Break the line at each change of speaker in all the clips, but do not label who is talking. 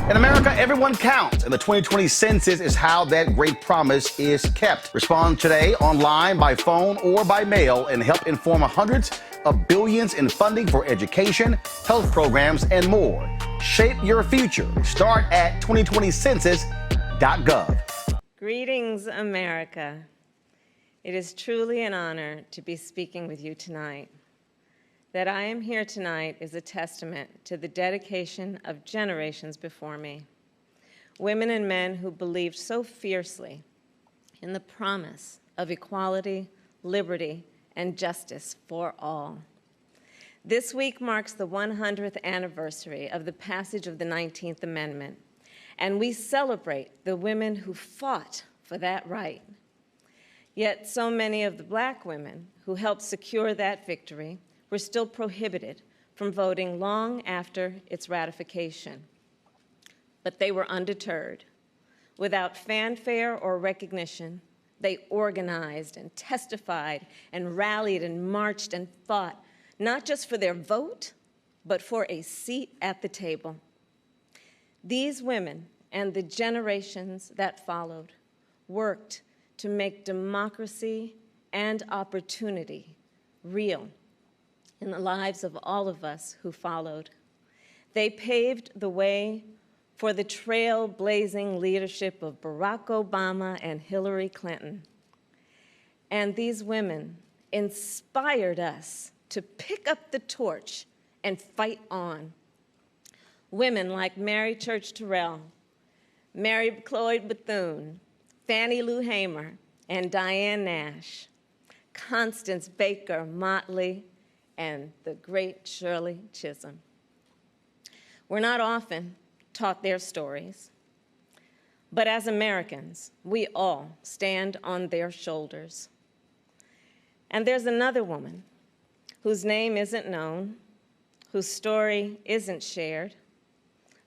In America, everyone counts, and the 2020 census is how that great promise is kept. Respond today online, by phone, or by mail, and help inform hundreds of billions in funding for education, health programs, and more. Shape your future. Start at 2020census.gov.
Greetings, America. It is truly an honor to be speaking with you tonight. That I am here tonight is a testament to the dedication of generations before me, women and men who believed so fiercely in the promise of equality, liberty, and justice for all. This week marks the 100th anniversary of the passage of the 19th Amendment, and we celebrate the women who fought for that right. Yet so many of the Black women who helped secure that victory were still prohibited from voting long after its ratification. But they were undeterred. Without fanfare or recognition, they organized and testified and rallied and marched and fought, not just for their vote, but for a seat at the table. These women and the generations that followed worked to make democracy and opportunity real in the lives of all of us who followed. They paved the way for the trailblazing leadership of Barack Obama and Hillary Clinton. And these women inspired us to pick up the torch and fight on. Women like Mary Church Terrell, Mary Cloyd Bethune, Fannie Lou Hamer, and Diane Nash, Constance Baker Motley, and the great Shirley Chisholm. We're not often taught their stories, but as Americans, we all stand on their shoulders. And there's another woman whose name isn't known, whose story isn't shared,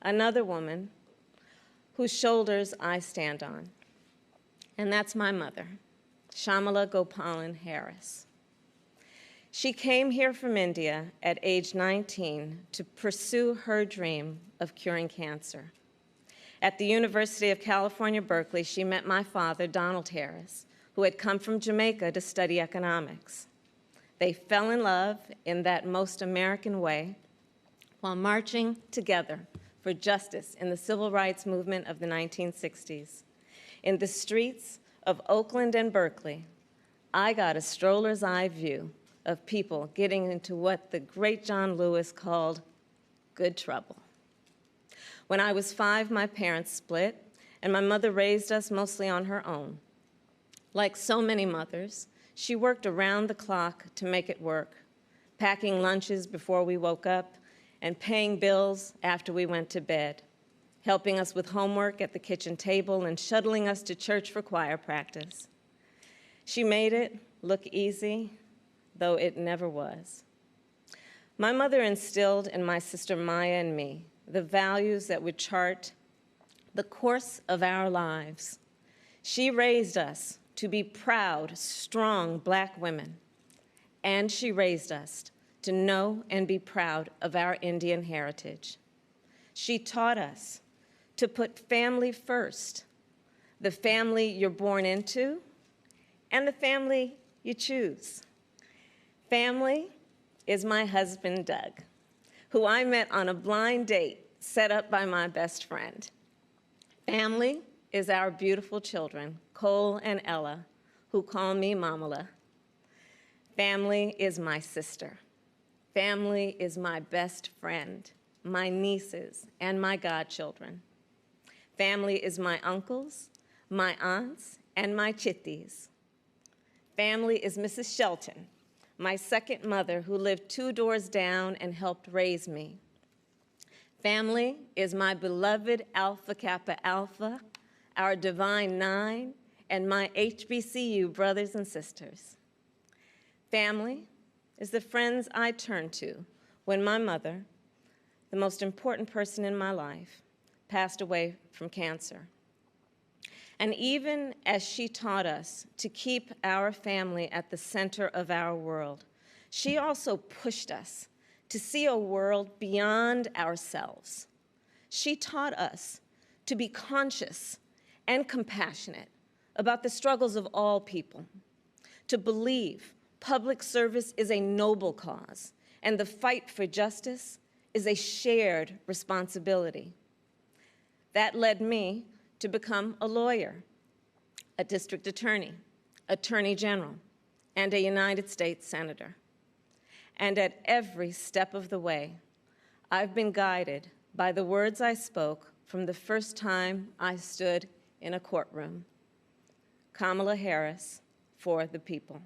another woman whose shoulders I stand on, and that's my mother, Shamala Gopalan Harris. She came here from India at age 19 to pursue her dream of curing cancer. At the University of California, Berkeley, she met my father, Donald Harris, who had come from Jamaica to study economics. They fell in love in that most American way while marching together for justice in the civil rights movement of the 1960s. In the streets of Oakland and Berkeley, I got a stroller's eye view of people getting into what the great John Lewis called good trouble. When I was 5, my parents split, and my mother raised us mostly on her own. Like so many mothers, she worked around the clock to make it work, packing lunches before we woke up and paying bills after we went to bed, helping us with homework at the kitchen table and shuttling us to church for choir practice. She made it look easy, though it never was. My mother instilled in my sister Maya and me the values that would chart the course of our lives. She raised us to be proud, strong Black women, and she raised us to know and be proud of our Indian heritage. She taught us to put family first, the family you're born into and the family you choose. Family is my husband, Doug, who I met on a blind date set up by my best friend. Family is our beautiful children, Cole and Ella, who call me Mamala. Family is my sister. Family is my best friend, my nieces, and my godchildren. Family is my uncles, my aunts, and my chitties. Family is Mrs. Shelton, my second mother, who lived 2 doors down and helped raise me. Family is my beloved Alpha Kappa Alpha, our Divine Nine, and my HBCU brothers and sisters. Family is the friends I turn to when my mother, the most important person in my life, passed away from cancer. And even as she taught us to keep our family at the center of our world, she also pushed us to see a world beyond ourselves, She taught us to be conscious and compassionate about the struggles of all people, to believe public service is a noble cause and the fight for justice is a shared responsibility. That led me to become a lawyer, a district attorney, attorney general, and a United States senator. And at every step of the way, I've been guided by the words I spoke from the first time I stood in a courtroom. Kamala Harris, for the people.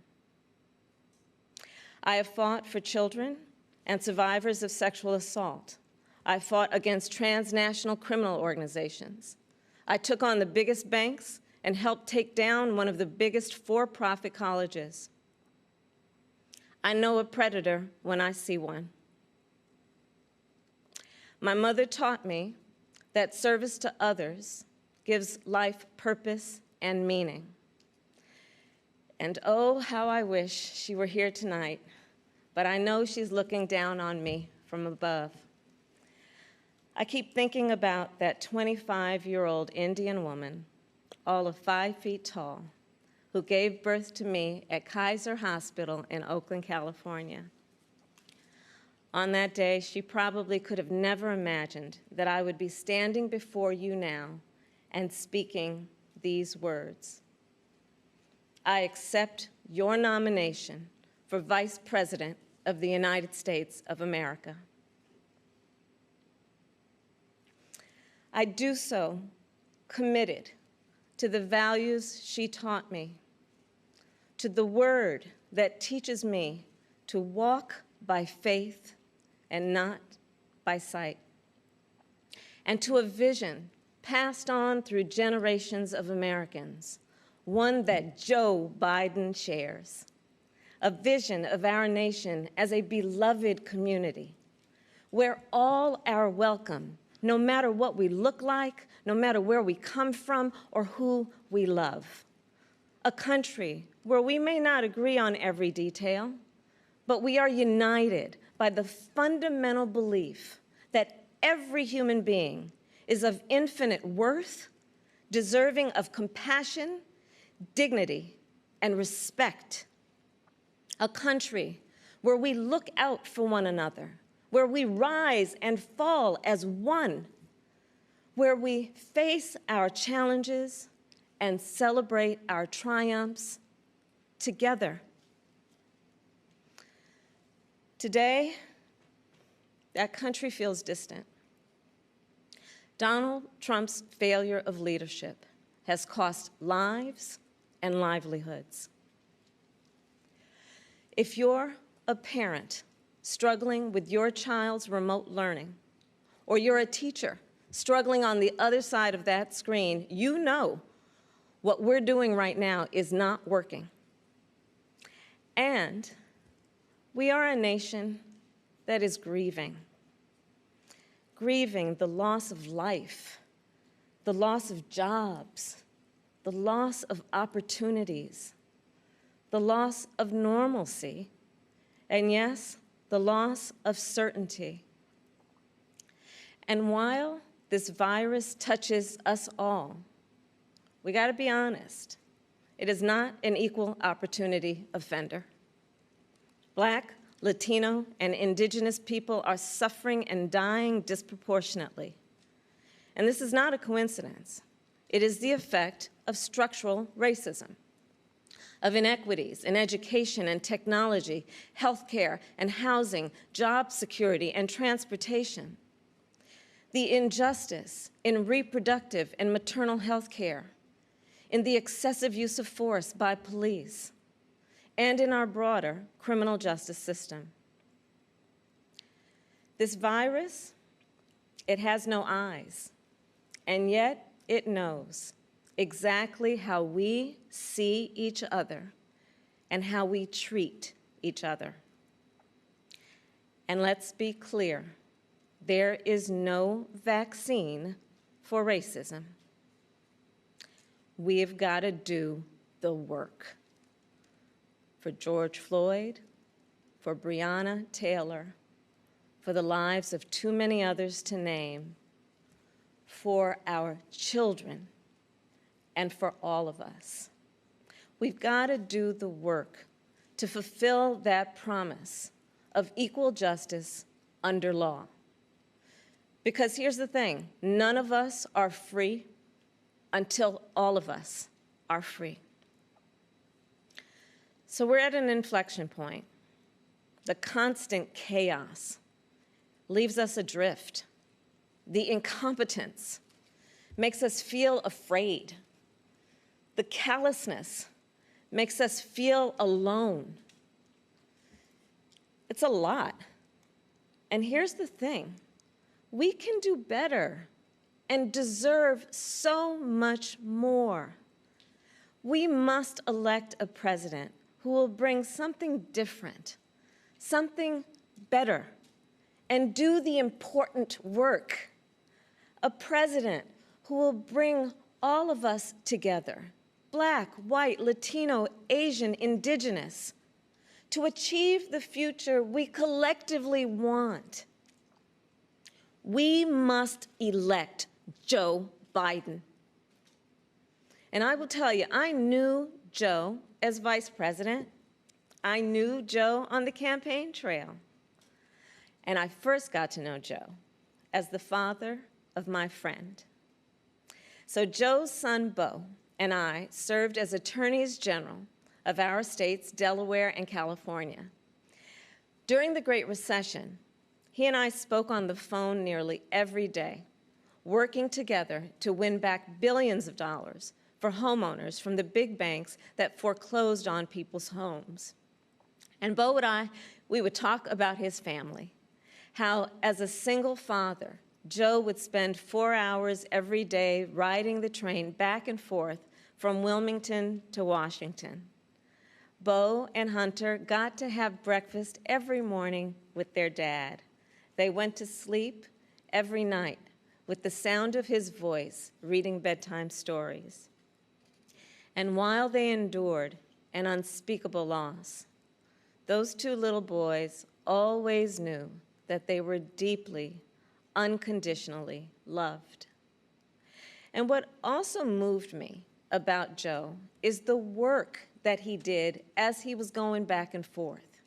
I have fought for children and survivors of sexual assault. I fought against transnational criminal organizations. I took on the biggest banks and helped take down one of the biggest for-profit colleges. I know a predator when I see one. My mother taught me that service to others gives life purpose and meaning. And oh, how I wish she were here tonight, but I know she's looking down on me from above. I keep thinking about that 25-year-old Indian woman, all of 5 feet tall, who gave birth to me at Kaiser Hospital in Oakland, California. On that day, she probably could have never imagined that I would be standing before you now and speaking these words. I accept your nomination for Vice President of the United States of America. I do so committed to the values she taught me, to the word that teaches me to walk by faith and not by sight, and to a vision passed on through generations of Americans, one that Joe Biden shares, a vision of our nation as a beloved community where all are welcome, no matter what we look like, no matter where we come from or who we love. A country where we may not agree on every detail, but we are united by the fundamental belief that every human being is of infinite worth, deserving of compassion, dignity, and respect. A country where we look out for one another, where we rise and fall as one, where we face our challenges and celebrate our triumphs together. Today, that country feels distant. Donald Trump's failure of leadership has cost lives and livelihoods. If you're a parent struggling with your child's remote learning, or you're a teacher struggling on the other side of that screen, you know what we're doing right now is not working. And we are a nation that is grieving the loss of life, the loss of jobs, the loss of opportunities, the loss of normalcy, and yes, the loss of certainty. And while this virus touches us all, we got to be honest, it is not an equal opportunity offender. Black, Latino, and Indigenous people are suffering and dying disproportionately. And this is not a coincidence. It is the effect of structural racism, of inequities in education and technology, healthcare and housing, job security and transportation, the injustice in reproductive and maternal health care, in the excessive use of force by police, and in our broader criminal justice system. This virus, it has no eyes, and yet it knows exactly how we see each other and how we treat each other. And let's be clear, there is no vaccine for racism. We've got to do the work. For George Floyd, for Breonna Taylor, for the lives of too many others to name, for our children and for all of us. We've got to do the work to fulfill that promise of equal justice under law. Because here's the thing, none of us are free until all of us are free. So we're at an inflection point. The constant chaos leaves us adrift. The incompetence makes us feel afraid. The callousness makes us feel alone. It's a lot. And here's the thing, we can do better and deserve so much more. We must elect a president who will bring something different, something better, and do the important work. A president who will bring all of us together, Black, white, Latino, Asian, Indigenous, to achieve the future we collectively want. We must elect Joe Biden. And I will tell you, I knew Joe as vice president. I knew Joe on the campaign trail. And I first got to know Joe as the father of my friend. So Joe's son, Beau, and I served as attorneys general of our states, Delaware and California. During the Great Recession, he and I spoke on the phone nearly every day, working together to win back billions of dollars for homeowners from the big banks that foreclosed on people's homes. And Beau and I, we would talk about his family, how as a single father, Joe would spend 4 hours every day riding the train back and forth from Wilmington to Washington. Beau and Hunter got to have breakfast every morning with their dad. They went to sleep every night with the sound of his voice reading bedtime stories. And while they endured an unspeakable loss, those two little boys always knew that they were deeply, unconditionally loved. And what also moved me about Joe is the work that he did as he was going back and forth.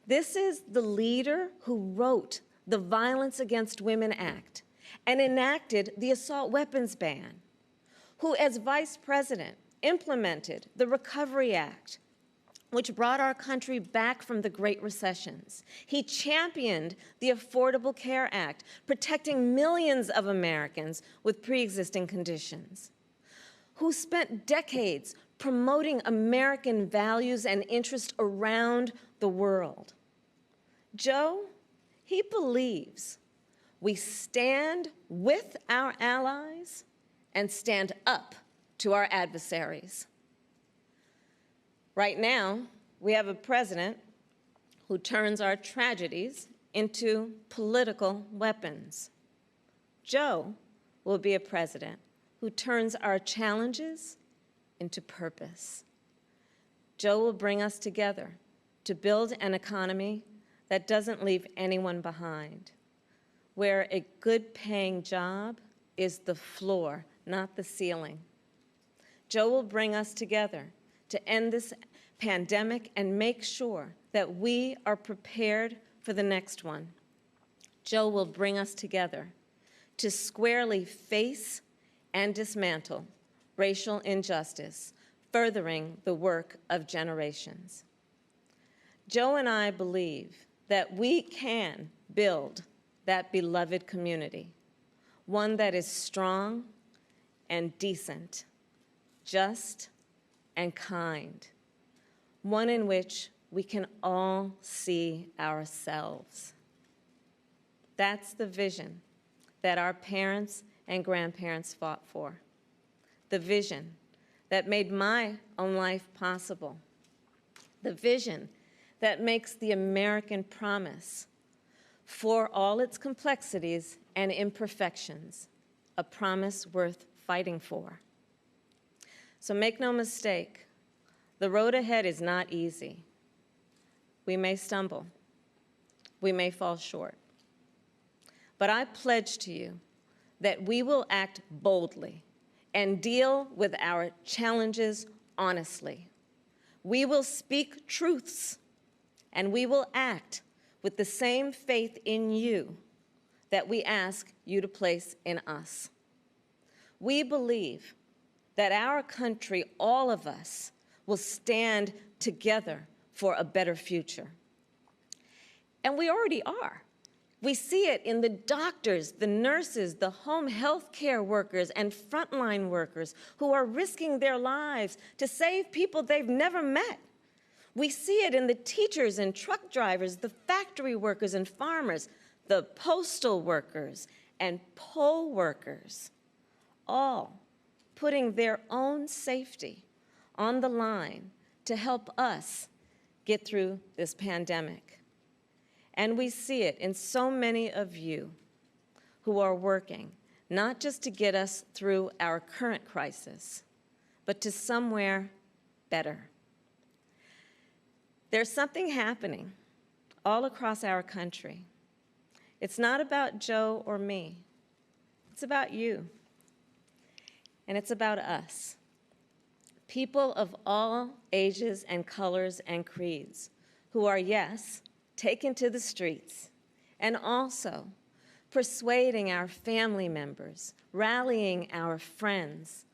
This is the leader who wrote the Violence Against Women Act and enacted the assault weapons ban, who as vice president implemented the Recovery Act, which brought our country back from the Great Recessions. He championed the Affordable Care Act, protecting millions of Americans with pre-existing conditions, who spent decades promoting American values and interests around the world. Joe, he believes we stand with our allies and stand up to our adversaries. Right now, we have a president who turns our tragedies into political weapons. Joe will be a president who turns our challenges into purpose. Joe will bring us together to build an economy that doesn't leave anyone behind, where a good-paying job is the floor, not the ceiling. Joe will bring us together to end this pandemic and make sure that we are prepared for the next one. Joe will bring us together to squarely face and dismantle racial injustice, furthering the work of generations. Joe and I believe that we can build that beloved community, one that is strong and decent, just and kind, one in which we can all see ourselves. That's the vision that our parents and grandparents fought for, the vision that made my own life possible, the vision that makes the American promise, for all its complexities and imperfections, a promise worth fighting for. So make no mistake, the road ahead is not easy. We may stumble. We may fall short. But I pledge to you that we will act boldly and deal with our challenges honestly. We will speak truths, and we will act with the same faith in you that we ask you to place in us. We believe that our country, all of us, will stand together for a better future. And we already are. We see it in the doctors, the nurses, the home health care workers, and frontline workers who are risking their lives to save people they've never met. We see it in the teachers and truck drivers, the factory workers and farmers, the postal workers and poll workers, all putting their own safety on the line to help us get through this pandemic. And we see it in so many of you who are working, not just to get us through our current crisis, but to somewhere better. There's something happening all across our country. It's not about Joe or me. It's about you. And it's about us. People of all ages and colors and creeds who are, yes, taken to the streets, and also persuading our family members, rallying our friends,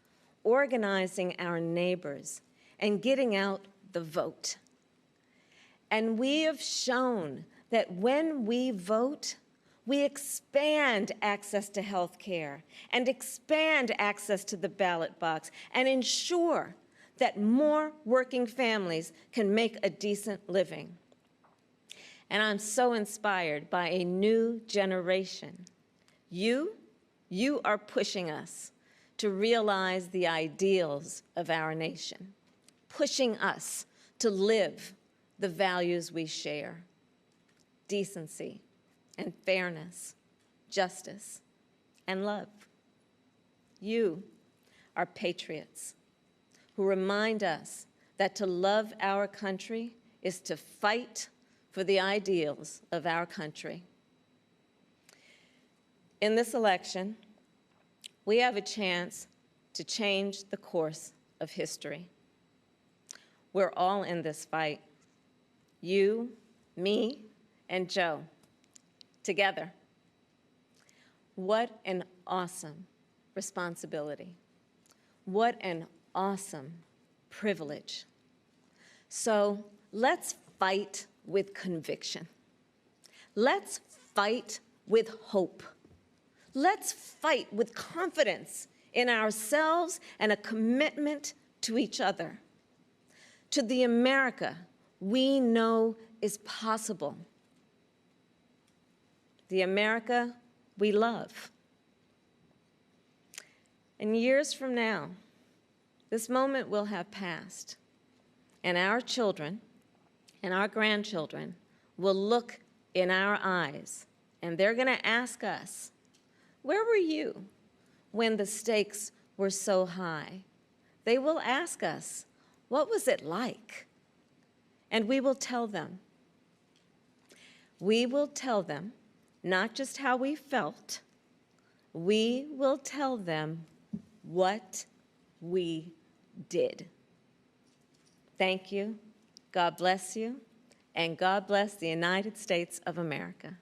organizing our neighbors, and getting out the vote. And we have shown that when we vote, we expand access to health care and expand access to the ballot box and ensure that more working families can make a decent living. And I'm so inspired by a new generation. You are pushing us to realize the ideals of our nation, pushing us to live the values we share: decency and fairness, justice and love. You are patriots who remind us that to love our country is to fight for the ideals of our country. In this election, we have a chance to change the course of history. We're all in this fight. You, me, and Joe, together. What an awesome responsibility. What an awesome privilege. So let's fight with conviction. Let's fight with hope. Let's fight with confidence in ourselves and a commitment to each other, to the America we know is possible, the America we love. And years from now, this moment will have passed, and our children and our grandchildren will look in our eyes, and they're going to ask us, where were you when the stakes were so high? They will ask us, what was it like? And we will tell them. We will tell them not just how we felt, we will tell them what we did. Thank you. God bless you, and God bless the United States of America.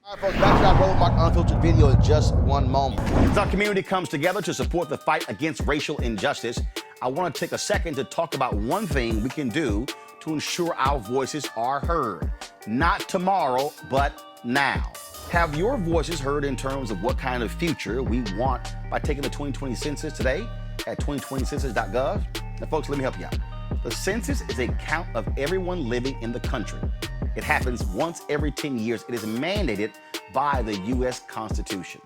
All right, folks, back to our Roland Unfiltered video in just one moment. As our community comes together to support the fight against racial injustice, I want to take a second to talk about one thing we can do to ensure our voices are heard. Not tomorrow, but now. Have your voices heard in terms of what kind of future we want by taking the 2020 census today at 2020census.gov? Now, folks, let me help you out. The census is a count of everyone living in the country. It happens once every 10 years. It is mandated by the U.S. Constitution.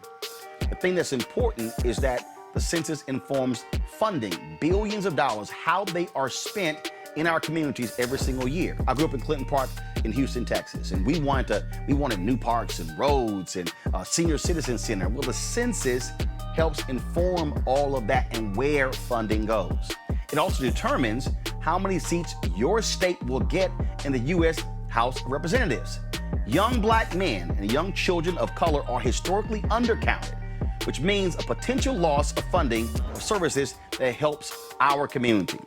The thing that's important is that the census informs funding, billions of dollars, how they are spent in our communities every single year. I grew up in Clinton Park in Houston, Texas, and we wanted new parks and roads and a senior citizen center. Well, the census helps inform all of that and where funding goes. It also determines how many seats your state will get in the U.S. House of Representatives. Young black men and young children of color are historically undercounted. which means a potential loss of funding for services that helps our community.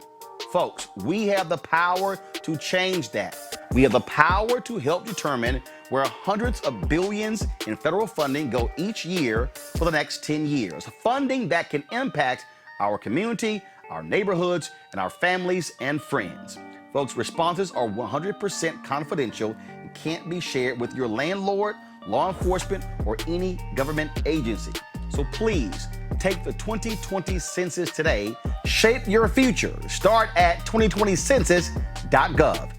Folks, we have the power to change that. We have the power to help determine where hundreds of billions in federal funding go each year for the next 10 years. Funding that can impact our community, our neighborhoods, and our families and friends. Folks, responses are 100% confidential and can't be shared with your landlord, law enforcement, or any government agency. So please, take the 2020 census today. Shape your future. Start at 2020census.gov.